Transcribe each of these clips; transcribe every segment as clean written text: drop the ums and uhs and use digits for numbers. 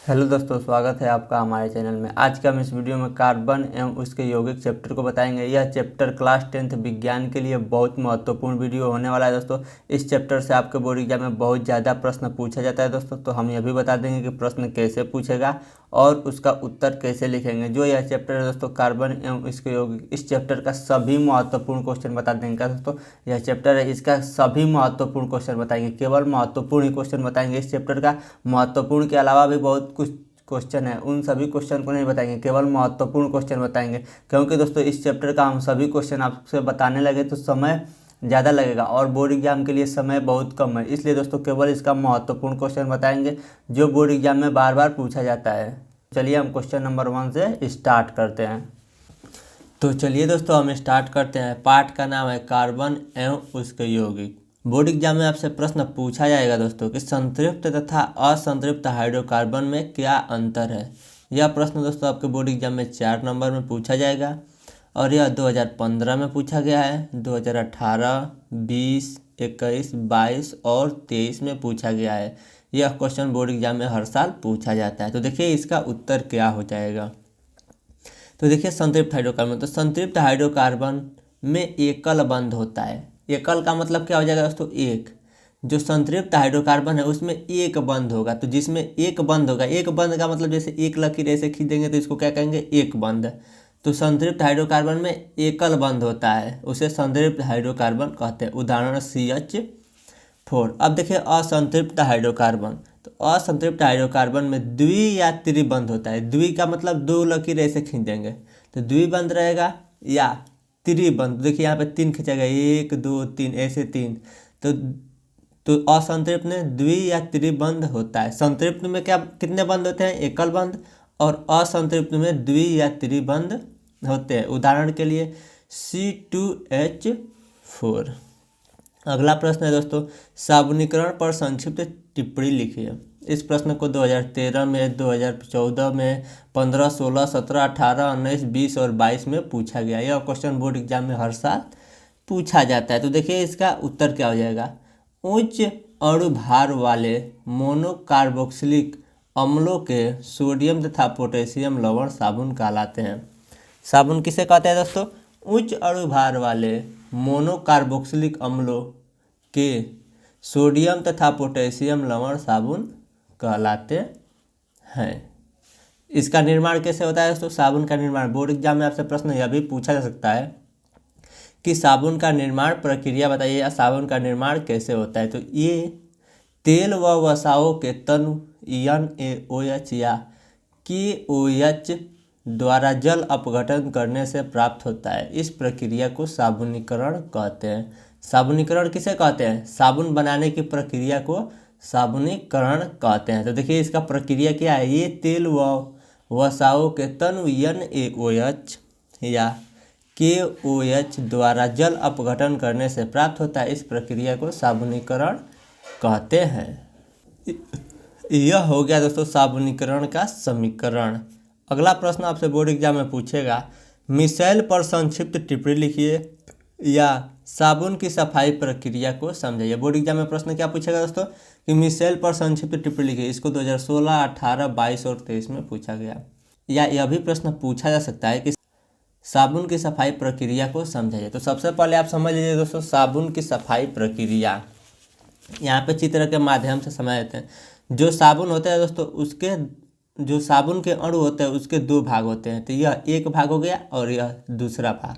Hello दोस्तों, स्वागत है आपका हमारे चैनल में। आज का हम इस वीडियो में कार्बन एवं उसके यौगिक चैप्टर को बताएंगे। यह चैप्टर क्लास 10th विज्ञान के लिए बहुत महत्वपूर्ण वीडियो होने वाला है दोस्तों। इस चैप्टर से आपके बोर्ड एग्जाम में बहुत ज़्यादा प्रश्न पूछा जाता है दोस्तों। तो हम यह भी बता देंगे कि प्रश्न कैसे पूछेगा और उसका उत्तर कैसे लिखेंगे। जो यह चैप्टर है दोस्तों कार्बन एवं इसके यौगिक, इस चैप्टर का सभी महत्वपूर्ण क्वेश्चन बता देंगे दोस्तों। यह चैप्टर है, इसका सभी महत्वपूर्ण क्वेश्चन बताएंगे, केवल महत्वपूर्ण ही क्वेश्चन बताएंगे इस चैप्टर का। महत्वपूर्ण के अलावा भी बहुत कुछ क्वेश्चन है, उन सभी क्वेश्चन को नहीं बताएंगे, केवल महत्वपूर्ण क्वेश्चन बताएंगे। क्योंकि दोस्तों इस चैप्टर का हम सभी क्वेश्चन आपसे बताने लगे तो समय ज़्यादा लगेगा और बोर्ड एग्जाम के लिए समय बहुत कम है। इसलिए दोस्तों केवल इसका महत्वपूर्ण क्वेश्चन बताएंगे जो बोर्ड एग्जाम में बार बार पूछा जाता है। चलिए हम क्वेश्चन नंबर 1 से स्टार्ट करते हैं। तो चलिए दोस्तों हम स्टार्ट करते हैं। पाठ का नाम है कार्बन एवं उसके यौगिक। बोर्ड एग्जाम में आपसे प्रश्न पूछा जाएगा दोस्तों कि संतृप्त तथा असंतृप्त हाइड्रोकार्बन में क्या अंतर है। यह प्रश्न दोस्तों आपके बोर्ड एग्जाम में 4 नंबर में पूछा जाएगा और यह 2015 में पूछा गया है, 2018, 20, 21, 22 और 23 में पूछा गया है। यह क्वेश्चन बोर्ड एग्जाम में हर साल पूछा जाता है। तो देखिए इसका उत्तर क्या हो जाएगा। तो देखिए संतृप्त हाइड्रोकार्बन, तो संतृप्त हाइड्रोकार्बन में एकल बंध होता है। एकल का मतलब क्या हो जाएगा दोस्तों, एक। जो संतृप्त हाइड्रोकार्बन है उसमें एक बंध होगा। तो जिसमें एक बंध होगा, एक बंध का मतलब जैसे एक लकीर ऐसे खींचेंगे तो इसको क्या कहेंगे, एक बंध। तो संतृप्त हाइड्रोकार्बन में एकल बंध होता है, उसे संतृप्त हाइड्रोकार्बन कहते हैं। उदाहरण CH4। अब देखिए असंतृप्त हाइड्रोकार्बन, तो असंतृप्त हाइड्रोकार्बन में द्वि या त्रिबंध होता है। द्वि का मतलब दो लकीर ऐसे खींच देंगे तो द्विबंध रहेगा या त्रिबंध। देखिए यहाँ पे 3 खींचेगा, 1 2 3 ऐसे 3। तो असंतृप्त में द्वि या त्रिबंध होता है। संतृप्त में क्या कितने बंध होते हैं, एकल बंध, और असंतृप्त में द्वि या त्रिबंध होते हैं। उदाहरण के लिए C2H4। अगला प्रश्न है दोस्तों, साबुनीकरण पर संक्षिप्त टिप्पणी लिखिए। इस प्रश्न को 2013 में, 2014 में, 15, 16, 17, 18, 19, 20 और 22 में पूछा गया। यह क्वेश्चन बोर्ड एग्जाम में हर साल पूछा जाता है। तो देखिए इसका उत्तर क्या हो जाएगा। उच्च अणुभार वाले मोनोकार्बोक्सिलिक अम्लों के सोडियम तथा पोटेशियम लवण साबुन कहलाते हैं। साबुन किसे कहते हैं दोस्तों, उच्च अणुभार वाले मोनोकार्बोक्सिलिक अम्लों के सोडियम तथा पोटेशियम लवण साबुन कहलाते हैं। इसका निर्माण कैसे होता है दोस्तों, साबुन का निर्माण, बोर्ड एग्जाम में आपसे प्रश्न यह भी पूछा जा सकता है कि साबुन का निर्माण प्रक्रिया बताइए या साबुन का निर्माण कैसे होता है। तो ये तेल व वसाओं के तनु NaOH या KOH द्वारा जल अपघटन करने से प्राप्त होता है। इस प्रक्रिया को साबुनीकरण कहते हैं। साबुनीकरण किसे कहते हैं, साबुन बनाने की प्रक्रिया को साबुनीकरण कहते हैं। तो देखिए इसका प्रक्रिया क्या है, ये तेल व वसाओं के तनु NaOH या KOH द्वारा जल अपघटन करने से प्राप्त होता है। इस प्रक्रिया को साबुनीकरण कहते हैं। यह हो गया दोस्तों साबुनीकरण का समीकरण। अगला प्रश्न आपसे बोर्ड एग्जाम में पूछेगा, मिसाइल पर संक्षिप्त टिप्पणी लिखिए या साबुन की सफाई प्रक्रिया को समझाइए। बोर्ड एग्जाम में प्रश्न क्या पूछेगा दोस्तों कि मिसाइल पर संक्षिप्त टिप्पणी लिखिए। इसको 2016, 18, 22 और 23 में पूछा गया। या यह भी प्रश्न पूछा जा सकता है कि साबुन की सफाई प्रक्रिया को समझाइए। तो सबसे पहले आप समझ लीजिए दोस्तों साबुन की सफाई प्रक्रिया। यहाँ पे चित्र के माध्यम से समझ लेते हैं। जो साबुन होता है दोस्तों, उसके जो साबुन के अणु होते हैं उसके 2 भाग होते हैं। तो यह एक भाग हो गया और यह दूसरा भाग,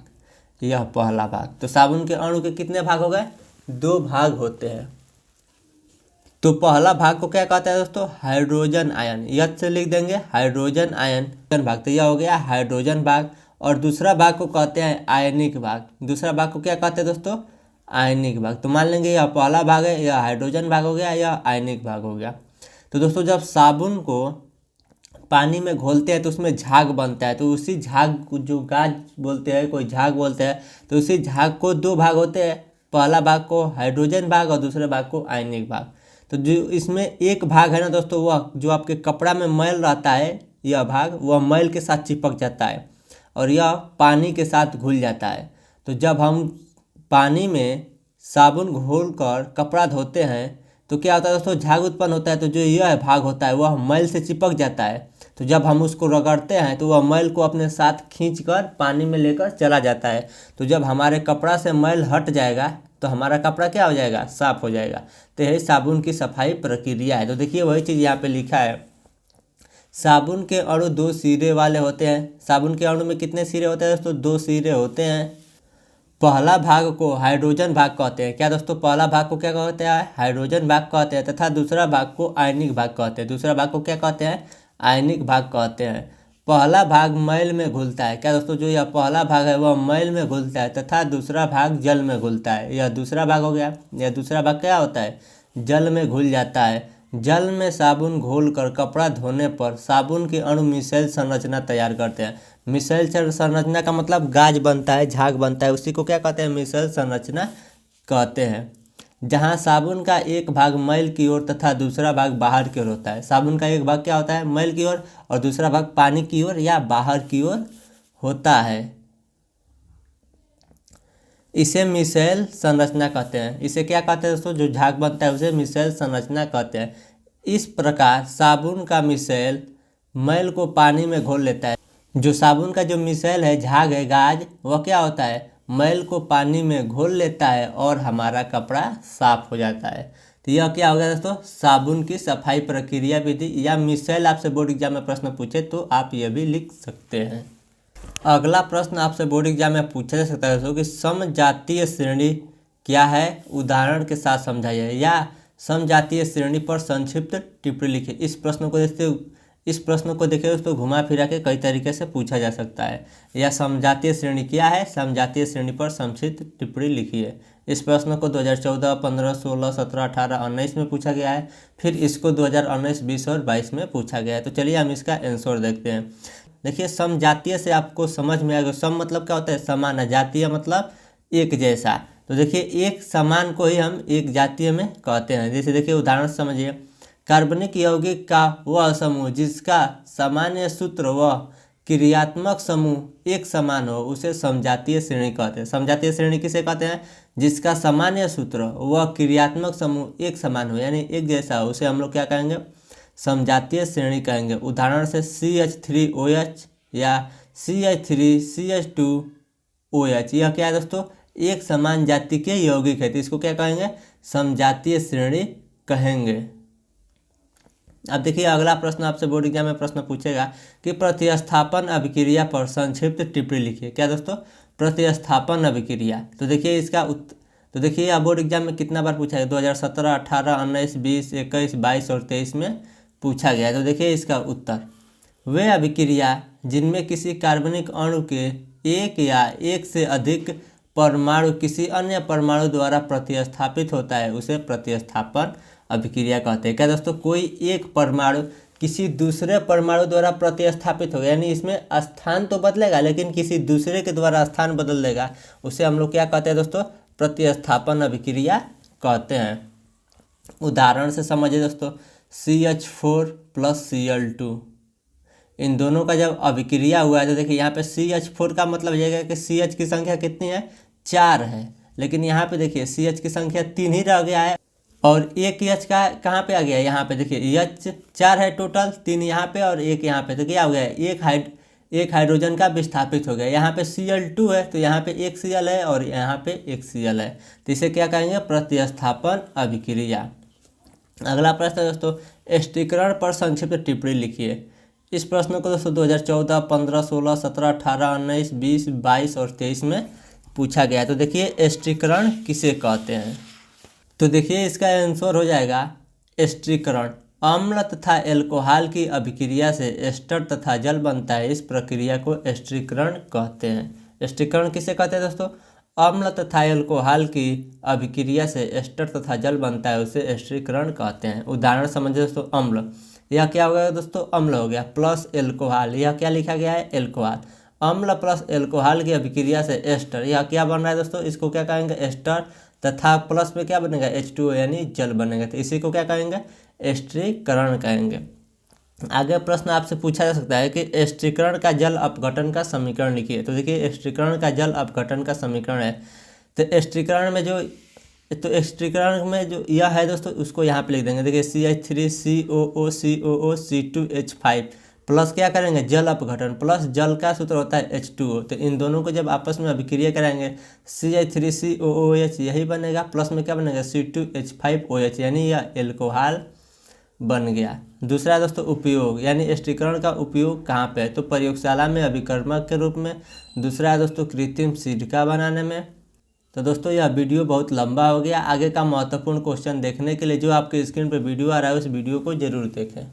यह पहला भाग। तो साबुन के अणु के कितने भाग हो गए, 2 भाग होते हैं। तो पहला भाग को क्या कहते हैं दोस्तों, हाइड्रोजन आयन। यह से लिख देंगे हाइड्रोजन आयन भाग। तो यह हो गया हाइड्रोजन भाग। और दूसरा भाग को कहते हैं आयनिक भाग। दूसरा भाग को क्या कहते हैं दोस्तों, आयनिक भाग। तो मान लेंगे यह पहला भाग है, यह हाइड्रोजन भाग हो गया, यह आयनिक भाग हो गया। तो दोस्तों जब साबुन को पानी में घोलते हैं तो उसमें झाग बनता है। तो उसी झाग को जो गाज बोलते हैं, कोई झाग बोलते हैं, तो उसी झाग को 2 भाग होते हैं। पहला भाग को हाइड्रोजन भाग और दूसरे भाग को आयनिक भाग। तो जो इसमें एक भाग है ना दोस्तों, वह जो आपके कपड़ा में मैल रहता है, यह भाग वह मैल के साथ चिपक जाता है और यह पानी के साथ घुल जाता है। तो जब हम पानी में साबुन घोलकर कपड़ा धोते हैं तो क्या होता है दोस्तों, झाग उत्पन्न होता है, तो जो यह भाग होता है वह मैल से चिपक जाता है। तो जब हम उसको रगड़ते हैं तो वह मैल को अपने साथ खींचकर पानी में लेकर चला जाता है। तो जब हमारे कपड़ा से मैल हट जाएगा तो हमारा कपड़ा क्या हो जाएगा, साफ हो जाएगा। तो यही साबुन की सफाई प्रक्रिया है। तो देखिए वही चीज़ यहाँ पे लिखा है, साबुन के अणु 2 सिरे वाले होते हैं। साबुन के अणु में कितने सिरे होते हैं दोस्तों, 2 सिरे होते हैं। पहला भाग को हाइड्रोजन भाग कहते हैं। क्या दोस्तों, पहला भाग को क्या कहते हैं, हाइड्रोजन भाग कहते हैं, तथा दूसरा भाग को आयनिक भाग कहते हैं। दूसरा भाग को क्या कहते हैं, आयनिक भाग कहते हैं। पहला भाग मैल में घुलता है। क्या दोस्तों, जो यह पहला भाग है वह मैल में घुलता है, तथा दूसरा भाग जल में घुलता है। यह दूसरा भाग हो गया। यह दूसरा भाग क्या होता है, जल में घुल जाता है। जल में साबुन घोलकर कपड़ा धोने पर साबुन के अणु मिसेल संरचना तैयार करते हैं। मिसेल संरचना का मतलब गाज बनता है, झाग बनता है, उसी को क्या कहते हैं, मिसेल संरचना कहते हैं। जहाँ साबुन का एक भाग मैल की ओर तथा दूसरा भाग बाहर की ओर होता है। साबुन का एक भाग क्या होता है, मैल की ओर, और दूसरा भाग पानी की ओर या बाहर की ओर होता है। इसे मिसेल संरचना कहते हैं। इसे क्या कहते हैं दोस्तों, जो झाग बनता है उसे मिसेल संरचना कहते हैं। इस प्रकार साबुन का मिसेल मैल को पानी में घोल लेता है। जो साबुन का जो मिसेल है, झाग है, गाज, वह क्या होता है, मैल को पानी में घोल लेता है और हमारा कपड़ा साफ हो जाता है। तो यह क्या हो गया दोस्तों, साबुन की सफाई प्रक्रिया विधि, या मिसेल आपसे बोर्ड एग्जाम में प्रश्न पूछे तो आप यह भी लिख सकते हैं। अगला प्रश्न आपसे बोर्ड एग्जाम में पूछा जा सकता है दोस्तों कि समजातीय श्रेणी क्या है, उदाहरण के साथ समझाइए, या समजातीय श्रेणी पर संक्षिप्त टिप्पणी लिखिए। इस प्रश्न को देखिए दोस्तों, घुमा फिरा के कई तरीके से पूछा जा सकता है। या समजातीय श्रेणी क्या है, समजातीय श्रेणी पर संक्षिप्त टिप्पणी लिखिए। इस प्रश्न को 2014, 15, 16, 17, 18, 19 में पूछा गया है। फिर इसको 2019, 20 और 22 में पूछा गया है। तो चलिए हम इसका आंसर देखते हैं। देखिए, समजातीय से आपको समझ में आएगा, सम मतलब क्या होता है, समान है, जातीय मतलब एक जैसा। तो देखिए, एक समान को ही हम एक जातीय में कहते हैं। जैसे देखिए उदाहरण समझिए, कार्बनिक यौगिक का वह समूह जिसका सामान्य सूत्र व क्रियात्मक समूह एक समान हो उसे समजातीय श्रेणी कहते हैं। समजातीय श्रेणी किसे कहते हैं, जिसका सामान्य सूत्र व क्रियात्मक समूह एक समान हो, यानी एक जैसा हो, उसे हम लोग क्या कहेंगे, समजातीय श्रेणी कहेंगे। उदाहरण से CH3OH या CH3CH2OH, यह क्या है दोस्तों, एक समान जाति के यौगिक है, तो इसको क्या कहेंगे, समजातीय श्रेणी कहेंगे। अब देखिए अगला प्रश्न आपसे बोर्ड एग्जाम में प्रश्न पूछेगा कि प्रतिस्थापन अभिक्रिया पर संक्षिप्त टिप्पणी लिखिए। क्या दोस्तों, प्रतिस्थापन अभिक्रिया। तो देखिए तो देखिए यह बोर्ड एग्जाम में कितना बार पूछा है, 2017, 18, 19, 20, 21, 22 और 23 में पूछा गया है। तो देखिए इसका उत्तर, वे अभिक्रिया जिनमें किसी कार्बनिक अणु के एक या एक से अधिक परमाणु किसी अन्य परमाणु द्वारा प्रतिस्थापित होता है उसे प्रतिस्थापन अभिक्रिया कहते हैं। क्या दोस्तों, कोई एक परमाणु किसी दूसरे परमाणु द्वारा प्रतिस्थापित होगा, यानी इसमें स्थान तो बदलेगा लेकिन किसी दूसरे के द्वारा स्थान बदल देगा, उसे हम लोग क्या कहते हैं दोस्तों, प्रतिस्थापन अभिक्रिया कहते हैं। उदाहरण से समझिए दोस्तों, CH4 + Cl2, इन दोनों का जब अभिक्रिया हुआ है तो देखिए यहाँ पे CH4 का मतलब यह कि CH की संख्या कितनी है, 4 है, लेकिन यहाँ पे देखिए CH की संख्या 3 ही रह गया है, और एक H का कहाँ पे आ गया, यहाँ पे देखिए H 4 है टोटल, 3 यहाँ पे और एक यहाँ पे, तो क्या हो गया, एक हाइड्रोजन का विस्थापित हो गया। यहाँ पे Cl2 है तो यहाँ पे एक Cl है और यहाँ पे एक Cl है, तो इसे क्या कहेंगे, प्रतिस्थापन अभिक्रिया। अगला प्रश्न दोस्तों, स्टिरीकरण पर संक्षिप्त टिप्पणी लिखिए। इस प्रश्न को दोस्तों 2014, 15, 16, 17, 18, 19, 20, 22 और 23 में पूछा गया। तो देखिए स्टिरीकरण किसे कहते हैं, तो देखिए इसका आंसर हो जाएगा स्टिरीकरण। अम्ल तथा एल्कोहल की अभिक्रिया से एस्टर तथा जल बनता है, इस प्रक्रिया को स्टिरीकरण कहते हैं। स्टिरीकरण किसे कहते हैं दोस्तों, अम्ल तथा एल्कोहल की अभिक्रिया से एस्टर तथा जल बनता है उसे स्टिरीकरण कहते हैं। उदाहरण समझिए दोस्तों, अम्ल, यह क्या हो गया दोस्तों, अम्ल हो गया, प्लस एल्कोहल, यह क्या लिखा गया है, एल्कोहल। अम्ल प्लस एल्कोहल की अभिक्रिया से एस्टर, यह क्या बन रहा है दोस्तों, इसको क्या कहेंगे, एस्टर, तथा प्लस में क्या बनेगा, H2O यानी जल बनेगा, तो इसी को क्या कहेंगे, स्टिरीकरण कहेंगे। आगे प्रश्न आपसे पूछा जा सकता है कि स्टिरीकरण का जल अपघटन का समीकरण लिखिए। तो देखिए स्टिरीकरण का जल अपघटन का समीकरण है, तो स्टिरीकरण में जो तो एक्सट्रीकरण में जो यह है दोस्तों उसको यहाँ पे लिख देंगे। देखिए CH3COO CO2H5 प्लस क्या करेंगे जल अपघटन, प्लस जल का सूत्र होता है H2O। तो इन दोनों को जब आपस में अभिक्रिया कराएंगे CH3COOH यही बनेगा, प्लस में क्या बनेगा C2H5OH, यानी यह एल्कोहल बन गया। दूसरा दोस्तों उपयोग, यानी एस्टीकरण का उपयोग कहाँ पे है, तो प्रयोगशाला में अभिकर्मक के रूप में। दूसरा है दोस्तों कृत्रिम सिरका बनाने में। तो दोस्तों यह वीडियो बहुत लंबा हो गया। आगे का महत्वपूर्ण क्वेश्चन देखने के लिए जो आपके स्क्रीन पर वीडियो आ रहा है उस वीडियो को जरूर देखें।